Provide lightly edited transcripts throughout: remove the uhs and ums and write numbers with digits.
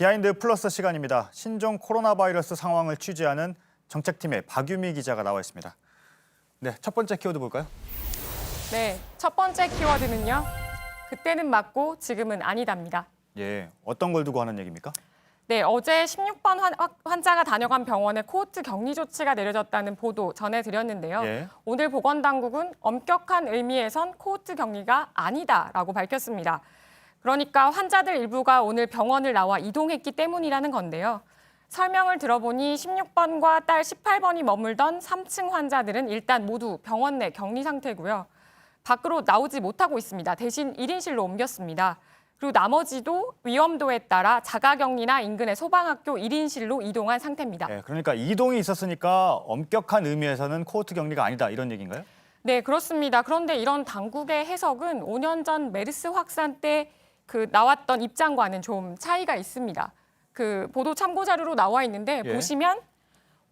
비하인드 플러스 시간입니다. 신종 코로나 바이러스 상황을 취재하는 정책팀의 박유미 기자가 나와 있습니다. 네, 첫 번째 키워드 볼까요? 네, 첫 번째 키워드는요. 그때는 맞고 지금은 아니답니다. 예, 어떤 걸 두고 하는 얘기입니까? 네, 어제 16번 환자가 다녀간 병원에 코호트 격리 조치가 내려졌다는 보도 전해드렸는데요. 예. 오늘 보건당국은 엄격한 의미에선 코호트 격리가 아니다라고 밝혔습니다. 그러니까 환자들 일부가 오늘 병원을 나와 이동했기 때문이라는 건데요. 설명을 들어보니 16번과 딸 18번이 머물던 3층 환자들은 일단 모두 병원 내 격리 상태고요. 밖으로 나오지 못하고 있습니다. 대신 1인실로 옮겼습니다. 그리고 나머지도 위험도에 따라 자가격리나 인근의 소방학교 1인실로 이동한 상태입니다. 예, 그러니까 이동이 있었으니까 엄격한 의미에서는 코호트 격리가 아니다 이런 얘기인가요? 네, 그렇습니다. 그런데 이런 당국의 해석은 5년 전 메르스 확산 때 나왔던 입장과는 좀 차이가 있습니다. 보도 참고 자료로 나와 있는데 예. 보시면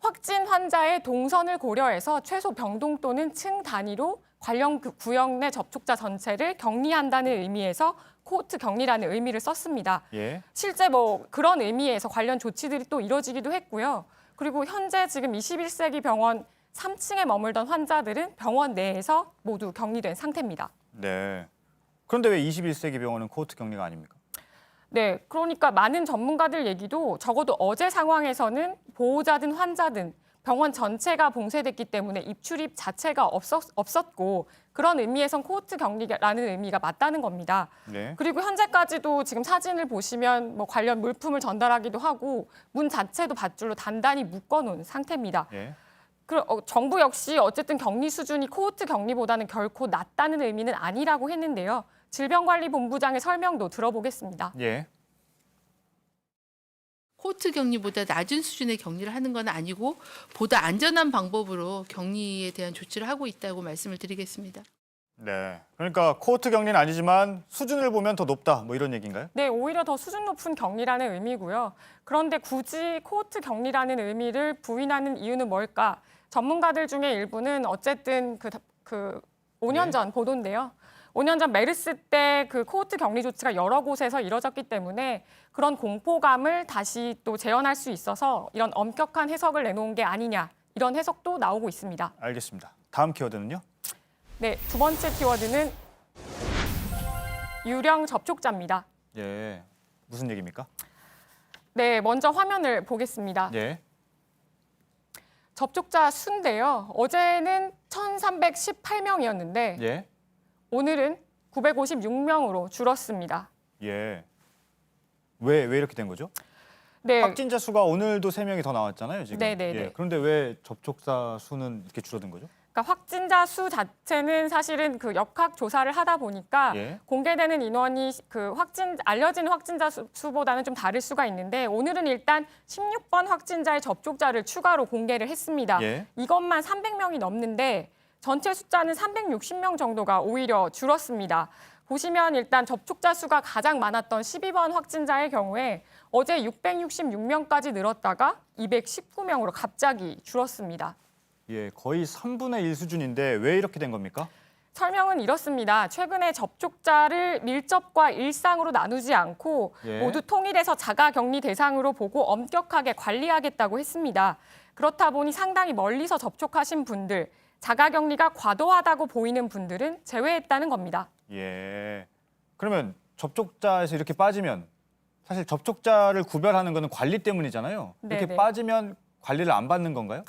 확진 환자의 동선을 고려해서 최소 병동 또는 층 단위로 관련 구역 내 접촉자 전체를 격리한다는 의미에서 코호트 격리라는 의미를 썼습니다. 예. 실제 그런 의미에서 관련 조치들이 또 이뤄지기도 했고요. 그리고 현재 지금 21세기 병원 3층에 머물던 환자들은 병원 내에서 모두 격리된 상태입니다. 네. 그런데 왜 21세기 병원은 코호트 격리가 아닙니까? 네, 그러니까 많은 전문가들 얘기도 적어도 어제 상황에서는 보호자든 환자든 병원 전체가 봉쇄됐기 때문에 입출입 자체가 없었고 그런 의미에선 코호트 격리라는 의미가 맞다는 겁니다. 네. 그리고 현재까지도 지금 사진을 보시면 관련 물품을 전달하기도 하고 문 자체도 밧줄로 단단히 묶어놓은 상태입니다. 예. 정부 역시 어쨌든 격리 수준이 코호트 격리보다는 결코 낮다는 의미는 아니라고 했는데요. 질병관리본부장의 설명도 들어보겠습니다. 예. 코호트 격리보다 낮은 수준의 격리를 하는 건 아니고 보다 안전한 방법으로 격리에 대한 조치를 하고 있다고 말씀을 드리겠습니다. 네. 그러니까 코호트 격리는 아니지만 수준을 보면 더 높다 뭐 이런 얘기인가요? 네, 오히려 더 수준 높은 격리라는 의미고요. 그런데 굳이 코호트 격리라는 의미를 부인하는 이유는 뭘까? 전문가들 중에 일부는 어쨌든 5년 전 보도인데요. 5년 전 메르스 때 코호트 격리 조치가 여러 곳에서 이뤄졌기 때문에 그런 공포감을 다시 또 재현할 수 있어서 이런 엄격한 해석을 내놓은 게 아니냐 이런 해석도 나오고 있습니다. 알겠습니다. 다음 키워드는요? 네, 두 번째 키워드는 유령 접촉자입니다. 예. 무슨 얘기입니까? 네, 먼저 화면을 보겠습니다. 예. 접촉자 수인데요. 어제는 1,318명이었는데 예. 오늘은 956명으로 줄었습니다. 예. 왜 이렇게 된 거죠? 네, 확진자 수가 오늘도 3명이 더 나왔잖아요, 지금. 네네네. 예. 그런데 왜 접촉자 수는 이렇게 줄어든 거죠? 그러니까 확진자 수 자체는 사실은 역학 조사를 하다 보니까 예. 공개되는 인원이 알려진 확진자 수보다는 좀 다를 수가 있는데 오늘은 일단 16번 확진자의 접촉자를 추가로 공개를 했습니다. 예. 이것만 300명이 넘는데 전체 숫자는 360명 정도가 오히려 줄었습니다. 보시면 일단 접촉자 수가 가장 많았던 12번 확진자의 경우에 어제 666명까지 늘었다가 219명으로 갑자기 줄었습니다. 예, 거의 3분의 1 수준인데 왜 이렇게 된 겁니까? 설명은 이렇습니다. 최근에 접촉자를 밀접과 일상으로 나누지 않고 예. 모두 통일해서 자가격리 대상으로 보고 엄격하게 관리하겠다고 했습니다. 그렇다 보니 상당히 멀리서 접촉하신 분들, 자가격리가 과도하다고 보이는 분들은 제외했다는 겁니다. 예. 그러면 접촉자에서 이렇게 빠지면 사실 접촉자를 구별하는 거는 관리 때문이잖아요. 이렇게 네네. 빠지면 관리를 안 받는 건가요?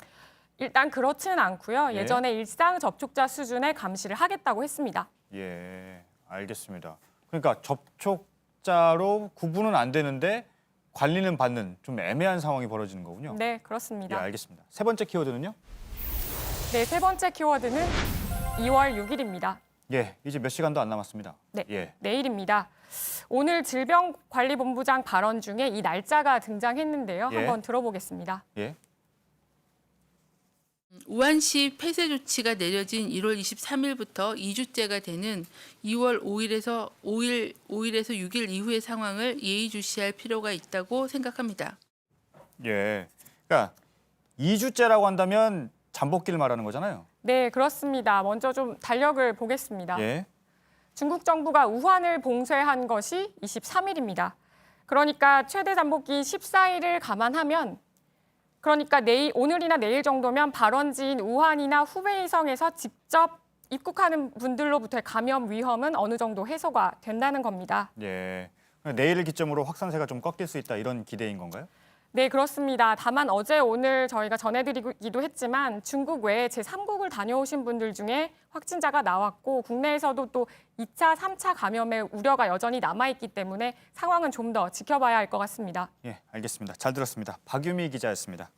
일단 그렇지는 않고요. 예. 예전에 일상 접촉자 수준의 감시를 하겠다고 했습니다. 예, 알겠습니다. 그러니까 접촉자로 구분은 안 되는데 관리는 받는 좀 애매한 상황이 벌어지는 거군요. 네, 예, 그렇습니다. 알겠습니다. 세 번째 키워드는요? 네, 세 번째 키워드는 2월 6일입니다. 예, 이제 몇 시간도 안 남았습니다. 네, 예. 내일입니다. 오늘 질병관리본부장 발언 중에 이 날짜가 등장했는데요. 예. 한번 들어보겠습니다. 예. 우한시 폐쇄 조치가 내려진 1월 23일부터 2주째가 되는 2월 5일에서 6일 이후의 상황을 예의주시할 필요가 있다고 생각합니다. 예. 그러니까 2주째라고 한다면 잠복기를 말하는 거잖아요. 네, 그렇습니다. 먼저 좀 달력을 보겠습니다. 예. 중국 정부가 우한을 봉쇄한 것이 23일입니다. 그러니까 최대 잠복기 14일을 감안하면 그러니까 오늘이나 내일 정도면 발원지인 우한이나 후베이성에서 직접 입국하는 분들로부터의 감염 위험은 어느 정도 해소가 된다는 겁니다. 예. 내일을 기점으로 확산세가 좀 꺾일 수 있다 이런 기대인 건가요? 네, 그렇습니다. 다만 어제 오늘 저희가 전해드리기도 했지만 중국 외에 제3국을 다녀오신 분들 중에 확진자가 나왔고 국내에서도 또 2차, 3차 감염의 우려가 여전히 남아있기 때문에 상황은 좀 더 지켜봐야 할 것 같습니다. 예, 알겠습니다. 잘 들었습니다. 박유미 기자였습니다.